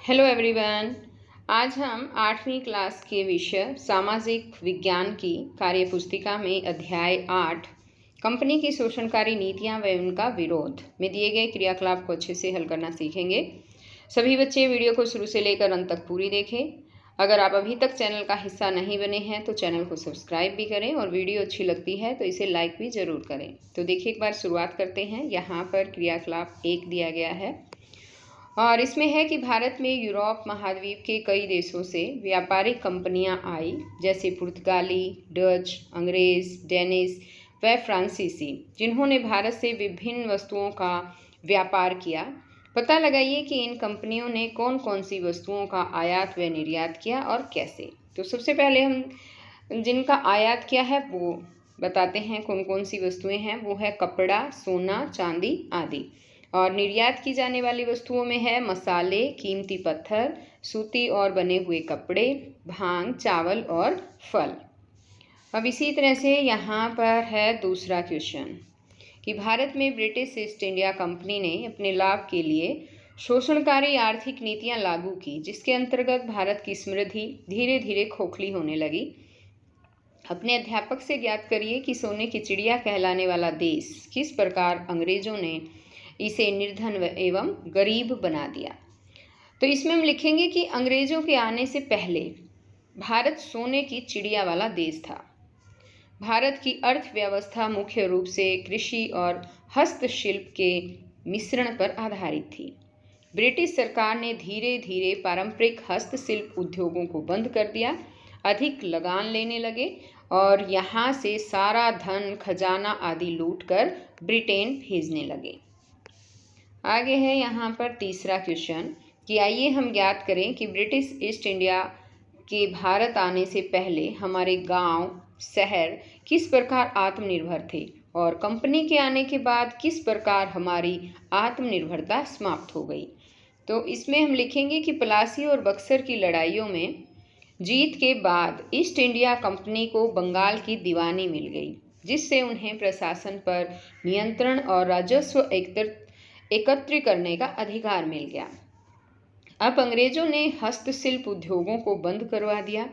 Hello everyone. आज हम 8वीं क्लास के विषय सामाजिक विज्ञान की कार्यपुस्तिका में अध्याय 8 कंपनी की शोषणकारी नीतियां व उनका विरोध में दिए गए क्रियाकलाप को अच्छे से हल करना सीखेंगे। सभी बच्चे वीडियो को शुरू से लेकर अंत तक पूरी देखें। अगर आप अभी तक चैनल का हिस्सा नहीं बने हैं तो चैनल को सब्सक्राइब भी करें और वीडियो अच्छी लगती है तो इसे लाइक भी ज़रूर करें। तो देखिए, एक बार शुरुआत करते हैं। यहाँ पर क्रियाकलाप 1 दिया गया है और इसमें है कि भारत में यूरोप महाद्वीप के कई देशों से व्यापारिक कंपनियां आई, जैसे पुर्तगाली, डच, अंग्रेज, डेनिश व फ्रांसीसी, जिन्होंने भारत से विभिन्न वस्तुओं का व्यापार किया। पता लगाइए कि इन कंपनियों ने कौन कौन सी वस्तुओं का आयात व निर्यात किया और कैसे। तो सबसे पहले हम जिनका आयात किया है वो बताते हैं कौन कौन सी वस्तुएं हैं। वो है कपड़ा, सोना, चांदी आदि। और निर्यात की जाने वाली वस्तुओं में है मसाले, कीमती पत्थर, सूती और बने हुए कपड़े, भांग, चावल और फल। अब इसी तरह से यहाँ पर है दूसरा क्वेश्चन कि भारत में ब्रिटिश ईस्ट इंडिया कंपनी ने अपने लाभ के लिए शोषणकारी आर्थिक नीतियाँ लागू की, जिसके अंतर्गत भारत की समृद्धि धीरे धीरे खोखली होने लगी। अपने अध्यापक से ज्ञात करिए कि सोने की चिड़िया कहलाने वाला देश किस प्रकार अंग्रेजों ने इसे निर्धन एवं गरीब बना दिया। तो इसमें हम लिखेंगे कि अंग्रेजों के आने से पहले भारत सोने की चिड़िया वाला देश था। भारत की अर्थव्यवस्था मुख्य रूप से कृषि और हस्तशिल्प के मिश्रण पर आधारित थी। ब्रिटिश सरकार ने धीरे धीरे पारंपरिक हस्तशिल्प उद्योगों को बंद कर दिया, अधिक लगान लेने लगे और यहाँ से सारा धन, खजाना आदि लूटकर ब्रिटेन भेजने लगे। आगे है यहाँ पर तीसरा क्वेश्चन कि आइए हम ज्ञात करें कि ब्रिटिश ईस्ट इंडिया के भारत आने से पहले हमारे गांव, शहर किस प्रकार आत्मनिर्भर थे और कंपनी के आने के बाद किस प्रकार हमारी आत्मनिर्भरता समाप्त हो गई। तो इसमें हम लिखेंगे कि प्लासी और बक्सर की लड़ाइयों में जीत के बाद ईस्ट इंडिया कंपनी को बंगाल की दीवानी मिल गई, जिससे उन्हें प्रशासन पर नियंत्रण और राजस्व एकत्र करने का अधिकार मिल गया। अब अंग्रेजों ने हस्तशिल्प उद्योगों को बंद करवा दिया,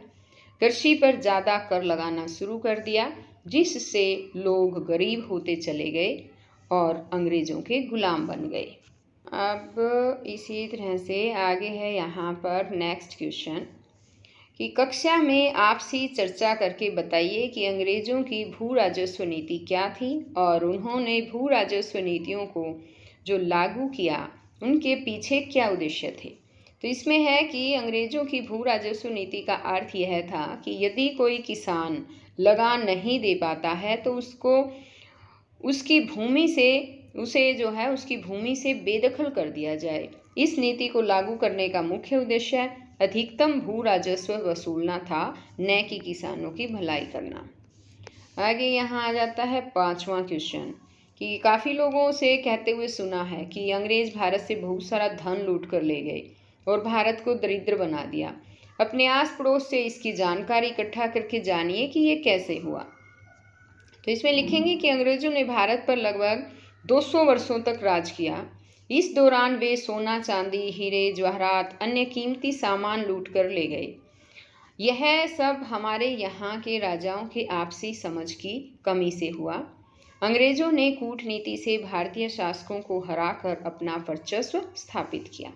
कृषि पर ज़्यादा कर लगाना शुरू कर दिया, जिससे लोग गरीब होते चले गए और अंग्रेजों के गुलाम बन गए। अब इसी तरह से आगे है यहाँ पर नेक्स्ट क्वेश्चन कि कक्षा में आपसी चर्चा करके बताइए कि अंग्रेजों की भू राजस्व नीति क्या थी और उन्होंने भू राजस्व नीतियों को जो लागू किया उनके पीछे क्या उद्देश्य थे। तो इसमें है कि अंग्रेजों की भू राजस्व नीति का अर्थ यह था कि यदि कोई किसान लगान नहीं दे पाता है तो उसकी भूमि से बेदखल कर दिया जाए। इस नीति को लागू करने का मुख्य उद्देश्य अधिकतम भू राजस्व वसूलना था, न कि किसानों की भलाई करना। आगे यहाँ आ जाता है पांचवा क्वेश्चन कि काफ़ी लोगों से कहते हुए सुना है कि अंग्रेज भारत से बहुत सारा धन लूट कर ले गए और भारत को दरिद्र बना दिया। अपने आस पड़ोस से इसकी जानकारी इकट्ठा करके जानिए कि ये कैसे हुआ। तो इसमें लिखेंगे कि अंग्रेजों ने भारत पर लगभग 200 वर्षों तक राज किया। इस दौरान वे सोना, चांदी, हीरे, जवाहरात, अन्य कीमती सामान लूट कर ले गए। यह सब हमारे यहाँ के राजाओं के आपसी समझ की कमी से हुआ। अंग्रेजों ने कूटनीति से भारतीय शासकों को हराकर अपना वर्चस्व स्थापित किया।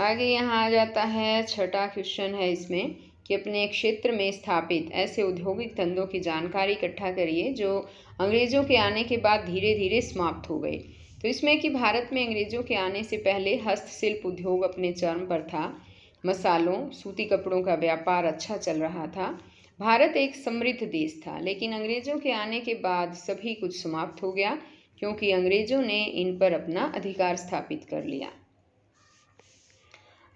आगे यहाँ आ जाता है छठा क्वेश्चन है इसमें कि अपने क्षेत्र में स्थापित ऐसे औद्योगिक धंधों की जानकारी इकट्ठा करिए जो अंग्रेजों के आने के बाद धीरे धीरे समाप्त हो गए। तो इसमें कि भारत में अंग्रेजों के आने से पहले हस्तशिल्प उद्योग अपने चरम पर था। मसालों, सूती कपड़ों का व्यापार अच्छा चल रहा था। भारत एक समृद्ध देश था, लेकिन अंग्रेजों के आने के बाद सभी कुछ समाप्त हो गया क्योंकि अंग्रेजों ने इन पर अपना अधिकार स्थापित कर लिया।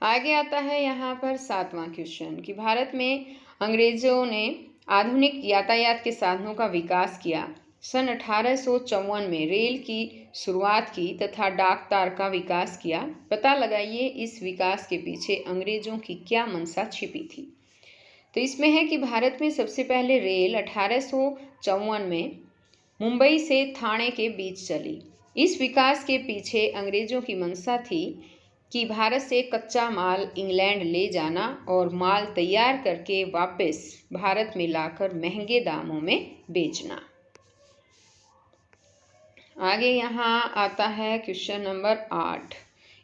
आगे आता है यहाँ पर सातवां क्वेश्चन कि भारत में अंग्रेजों ने आधुनिक यातायात के साधनों का विकास किया। सन 1854 में रेल की शुरुआत की तथा डाक तार का विकास किया। पता लगाइए इस विकास के पीछे अंग्रेजों की क्या मंशा छिपी थी। तो इसमें है कि भारत में सबसे पहले रेल 1854 में मुंबई से ठाणे के बीच चली। इस विकास के पीछे अंग्रेजों की मंशा थी कि भारत से कच्चा माल इंग्लैंड ले जाना और माल तैयार करके वापस भारत में लाकर महंगे दामों में बेचना। आगे यहाँ आता है क्वेश्चन नंबर 8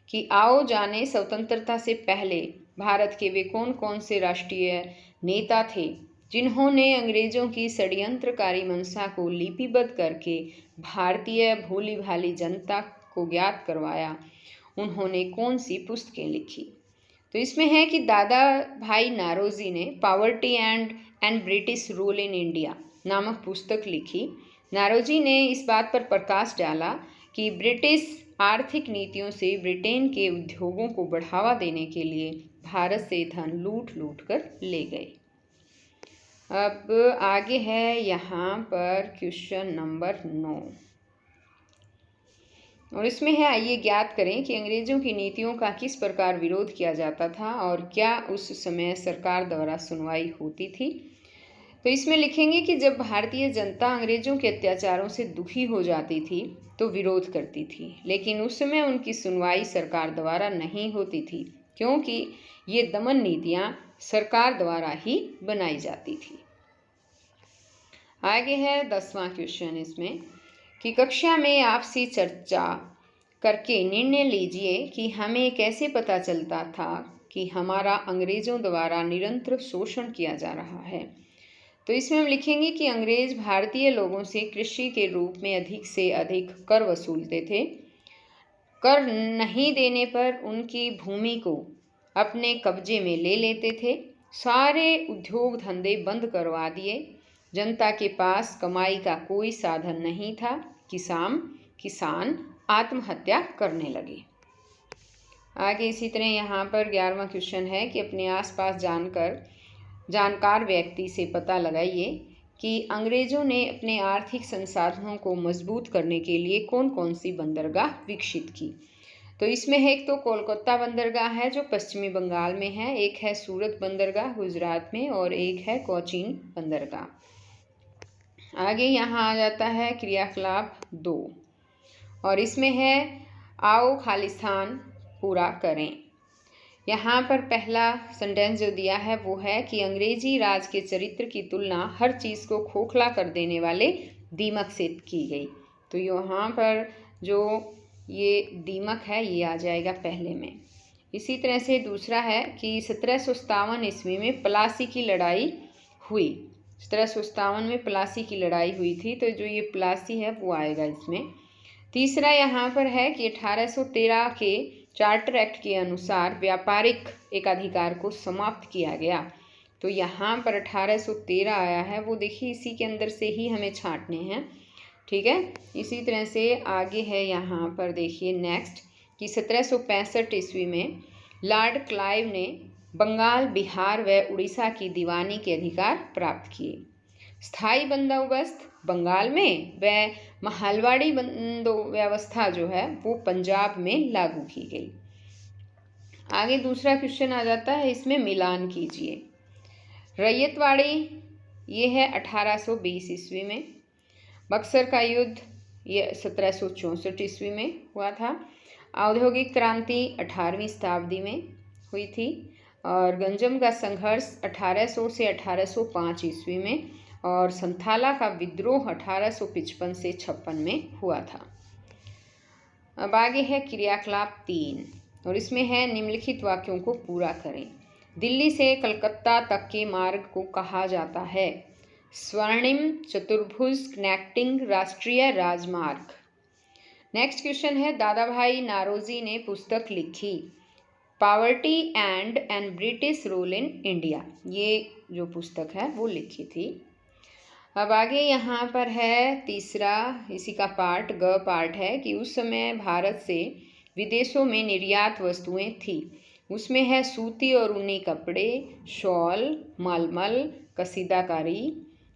कि आओ जाने स्वतंत्रता से पहले भारत के वे कौन कौन से राष्ट्रीय नेता थे जिन्होंने अंग्रेजों की षड्यंत्रकारी मंशा को लिपिबद्ध करके भारतीय भोली भाली जनता को ज्ञात करवाया। उन्होंने कौन सी पुस्तकें लिखी? तो इसमें है कि दादा भाई नारोजी ने poverty and British rule in India नामक पुस्तक लिखी। नारोजी ने इस बात पर प्रकाश डाला कि ब्रिटिश आर्थिक नीतियों से ब्रिटेन के उद्योगों को बढ़ावा देने के लिए भारत से धन लूट लूट कर ले गए। अब आगे है यहाँ पर क्वेश्चन नंबर 9 और इसमें है आइए ज्ञात करें कि अंग्रेजों की नीतियों का किस प्रकार विरोध किया जाता था और क्या उस समय सरकार द्वारा सुनवाई होती थी। तो इसमें लिखेंगे कि जब भारतीय जनता अंग्रेजों के अत्याचारों से दुखी हो जाती थी तो विरोध करती थी, लेकिन उस समय उनकी सुनवाई सरकार द्वारा नहीं होती थी क्योंकि ये दमन नीतियाँ सरकार द्वारा ही बनाई जाती थी। आगे है 10वां क्वेश्चन इसमें कि कक्षा में आपसी चर्चा करके निर्णय लीजिए कि हमें कैसे पता चलता था कि हमारा अंग्रेजों द्वारा निरंतर शोषण किया जा रहा है। तो इसमें हम लिखेंगे कि अंग्रेज भारतीय लोगों से कृषि के रूप में अधिक से अधिक कर वसूलते थे। कर नहीं देने पर उनकी भूमि को अपने कब्जे में ले लेते थे। सारे उद्योग धंधे बंद करवा दिए। जनता के पास कमाई का कोई साधन नहीं था। किसान आत्महत्या करने लगे। आगे इसी तरह यहाँ पर 11वां क्वेश्चन है कि अपने आसपास जानकार व्यक्ति से पता लगाइए कि अंग्रेजों ने अपने आर्थिक संसाधनों को मजबूत करने के लिए कौन कौन सी बंदरगाह विकसित की। तो इसमें है एक तो कोलकाता बंदरगाह है जो पश्चिमी बंगाल में है, एक है सूरत बंदरगाह गुजरात में और एक है कोचीन बंदरगाह। आगे यहाँ आ जाता है क्रियाकलाप 2 और इसमें है आओ खालिस्तान पूरा करें। यहाँ पर पहला सेंटेंस जो दिया है वो है कि अंग्रेजी राज के चरित्र की तुलना हर चीज़ को खोखला कर देने वाले दीमक से की गई। तो यहाँ पर जो ये दीमक है ये आ जाएगा पहले में। इसी तरह से दूसरा है कि 1757 ईस्वी में प्लासी की लड़ाई हुई। 1757 में प्लासी की लड़ाई हुई थी, तो जो ये प्लासी है वो आएगा इसमें। तीसरा यहाँ पर है कि 1813 के चार्टर एक्ट के अनुसार व्यापारिक एकाधिकार को समाप्त किया गया। तो यहाँ पर 1813 आया है, वो देखिए इसी के अंदर से ही हमें छांटने हैं, ठीक है। इसी तरह से आगे है यहाँ पर देखिए नेक्स्ट कि 1765 ईस्वी में लॉर्ड क्लाइव ने बंगाल, बिहार व उड़ीसा की दीवानी के अधिकार प्राप्त किए। स्थायी बंदोबस्त बंगाल में व महलवाड़ी व्यवस्था जो है वो पंजाब में लागू की गई। आगे दूसरा क्वेश्चन आ जाता है, इसमें मिलान कीजिए। रैयतवाड़ी ये है 1820 ईस्वी में। बक्सर का युद्ध ये 1764 ईस्वी में हुआ था। औद्योगिक क्रांति 18वीं शताब्दी में हुई थी और गंजम का संघर्ष 1800 से 1805 ईस्वी में और संथाला का विद्रोह 1855 से 56 में हुआ था। अब आगे है क्रियाकलाप 3 और इसमें है निम्नलिखित वाक्यों को पूरा करें। दिल्ली से कलकत्ता तक के मार्ग को कहा जाता है स्वर्णिम चतुर्भुज कनेक्टिंग राष्ट्रीय राजमार्ग। नेक्स्ट क्वेश्चन है दादा भाई नारोजी ने पुस्तक लिखी poverty and British rule in India. ये जो पुस्तक है वो लिखी थी। अब आगे यहाँ पर है तीसरा इसी का पार्ट ग पार्ट है कि उस समय भारत से विदेशों में निर्यात वस्तुएं थी। उसमें है सूती और ऊनी कपड़े, शॉल, मलमल, कसीदाकारी,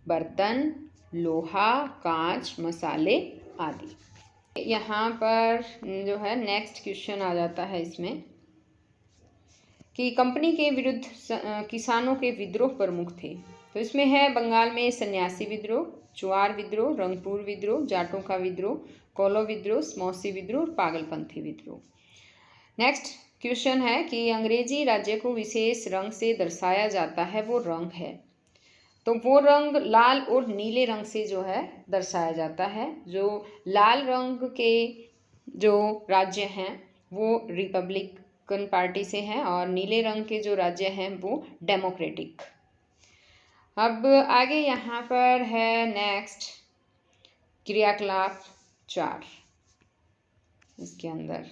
बर्तन, लोहा, कांच, मसाले आदि। यहाँ पर जो है नेक्स्ट क्वेश्चन आ जाता है इसमें कि कंपनी के विरुद्ध किसानों के विद्रोह प्रमुख थे। तो इसमें है बंगाल में सन्यासी विद्रोह, चुआर विद्रोह, रंगपुर विद्रोह, जाटों का विद्रोह, कोलो विद्रोह, मौसी विद्रोह और पागलपंथी विद्रोह। नेक्स्ट क्वेश्चन है कि अंग्रेजी राज्य को विशेष रंग से दर्शाया जाता है, वो रंग है। तो वो रंग लाल और नीले रंग से जो है दर्शाया जाता है। जो लाल रंग के जो राज्य हैं वो रिपब्लिकन पार्टी से हैं और नीले रंग के जो राज्य हैं वो डेमोक्रेटिक। अब आगे यहाँ पर है नेक्स्ट क्रियाकलाप 4 इसके अंदर,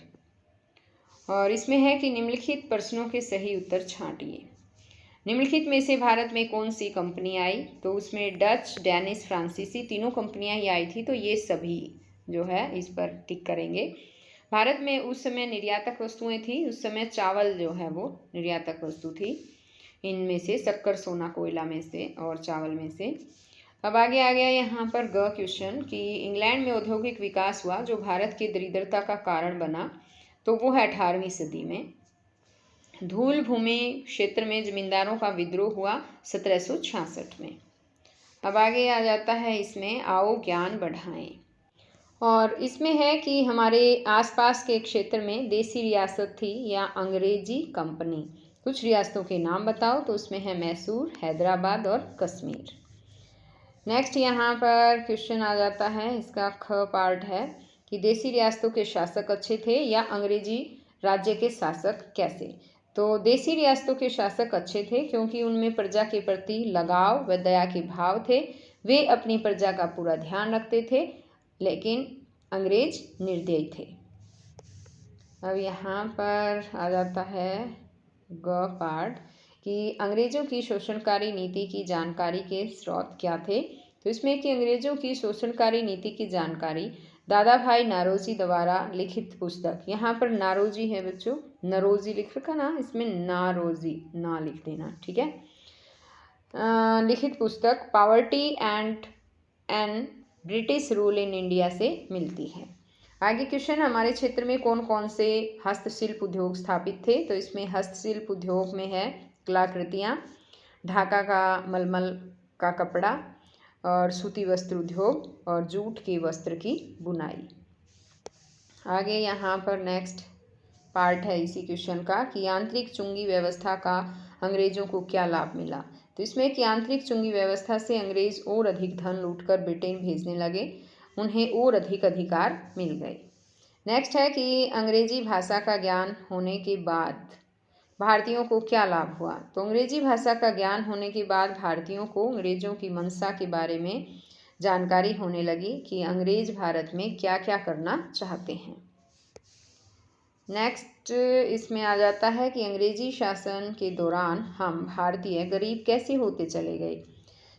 और इसमें है कि निम्नलिखित प्रश्नों के सही उत्तर छांटिए। निम्नलिखित में से भारत में कौन सी कंपनी आई? तो उसमें डच, डेनिश, फ्रांसीसी तीनों कंपनियां ही आई थी, तो ये सभी जो है इस पर टिक करेंगे। भारत में उस समय निर्यातक वस्तुएं थी, उस समय चावल जो है वो निर्यातक वस्तु थी, इनमें से शक्कर, सोना, कोयला में से और चावल में से। अब आगे आ गया यहाँ पर क्वेश्चन कि इंग्लैंड में औद्योगिक विकास हुआ जो भारत की दरिद्रता का कारण बना, तो वो है 18वीं सदी में। धूल भूमि क्षेत्र में जमींदारों का विद्रोह हुआ 1766 में। अब आगे आ जाता है इसमें आओ ज्ञान बढ़ाएं, और इसमें है कि हमारे आसपास के क्षेत्र में देसी रियासत थी या अंग्रेजी कंपनी। कुछ रियासतों के नाम बताओ, तो उसमें है मैसूर, हैदराबाद और कश्मीर। नेक्स्ट यहाँ पर क्वेश्चन आ जाता है, इसका ख पार्ट है कि देसी रियासतों के शासक अच्छे थे या अंग्रेजी राज्य के शासक कैसे? तो देसी रियासतों के शासक अच्छे थे क्योंकि उनमें प्रजा के प्रति लगाव व दया के भाव थे, वे अपनी प्रजा का पूरा ध्यान रखते थे, लेकिन अंग्रेज निर्दयी थे। अब यहाँ पर आ जाता है ग पार्ट कि अंग्रेजों की शोषणकारी नीति की जानकारी के स्रोत क्या थे? तो इसमें कि अंग्रेजों की शोषणकारी नीति की जानकारी दादा भाई नारोजी द्वारा लिखित पुस्तक, यहाँ पर नारोजी है बच्चों, नरोजी लिख रखा ना, इसमें नारोजी ना लिख देना, ठीक है। लिखित पुस्तक poverty and British rule in India से मिलती है। आगे क्वेश्चन, हमारे क्षेत्र में कौन कौन से हस्तशिल्प उद्योग स्थापित थे? तो इसमें हस्तशिल्प उद्योग में है कलाकृतियाँ, ढाका का मलमल का कपड़ा और सूती वस्त्र उद्योग और जूट के वस्त्र की बुनाई। आगे यहाँ पर नेक्स्ट पार्ट है इसी क्वेश्चन का कि आंतरिक चुंगी व्यवस्था का अंग्रेजों को क्या लाभ मिला? तो इसमें कि आंतरिक चुंगी व्यवस्था से अंग्रेज और अधिक धन लूटकर ब्रिटेन भेजने लगे, उन्हें और अधिक अधिकार मिल गए। नेक्स्ट है कि अंग्रेजी भाषा का ज्ञान होने के बाद भारतीयों को क्या लाभ हुआ? तो अंग्रेजी भाषा का ज्ञान होने के बाद भारतीयों को अंग्रेजों की मंशा के बारे में जानकारी होने लगी कि अंग्रेज भारत में क्या क्या करना चाहते हैं। नेक्स्ट इसमें आ जाता है कि अंग्रेजी शासन के दौरान हम भारतीय गरीब कैसे होते चले गए?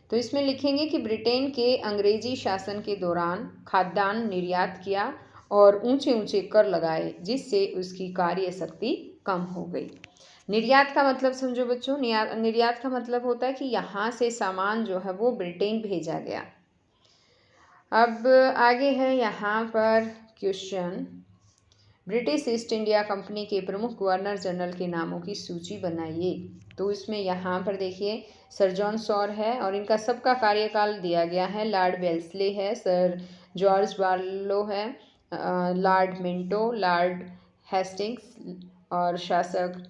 तो इसमें लिखेंगे कि ब्रिटेन के अंग्रेजी शासन के दौरान खाद्यान्न निर्यात किया और ऊंचे ऊंचे कर लगाए, जिससे उसकी कार्य शक्ति कम हो गई। निर्यात का मतलब समझो बच्चों, निर्यात का मतलब होता है कि यहाँ से सामान जो है वो ब्रिटेन भेजा गया। अब आगे है यहाँ पर question, British east India company के प्रमुख गवर्नर जनरल के नामों की सूची बनाइए। तो इसमें यहाँ पर देखिए सर जॉन सॉर है और इनका सबका कार्यकाल दिया गया है। लॉर्ड वेल्सले है, सर जॉर्ज बार्लो है, लॉर्ड मिंटो, लॉर्ड हेस्टिंग्स और शासक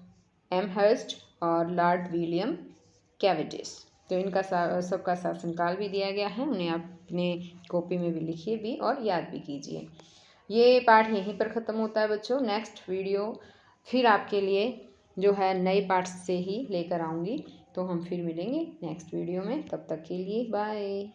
एमहर्स्ट और लॉर्ड विलियम कैवेंडिश। तो इनका सबका शासनकाल भी दिया गया है, उन्हें आप अपने कॉपी में भी लिखिए भी और याद भी कीजिए। ये पाठ यहीं पर ख़त्म होता है बच्चों। नेक्स्ट वीडियो फिर आपके लिए जो है नए पाठ से ही लेकर आऊँगी, तो हम फिर मिलेंगे नेक्स्ट वीडियो में। तब तक के लिए बाय।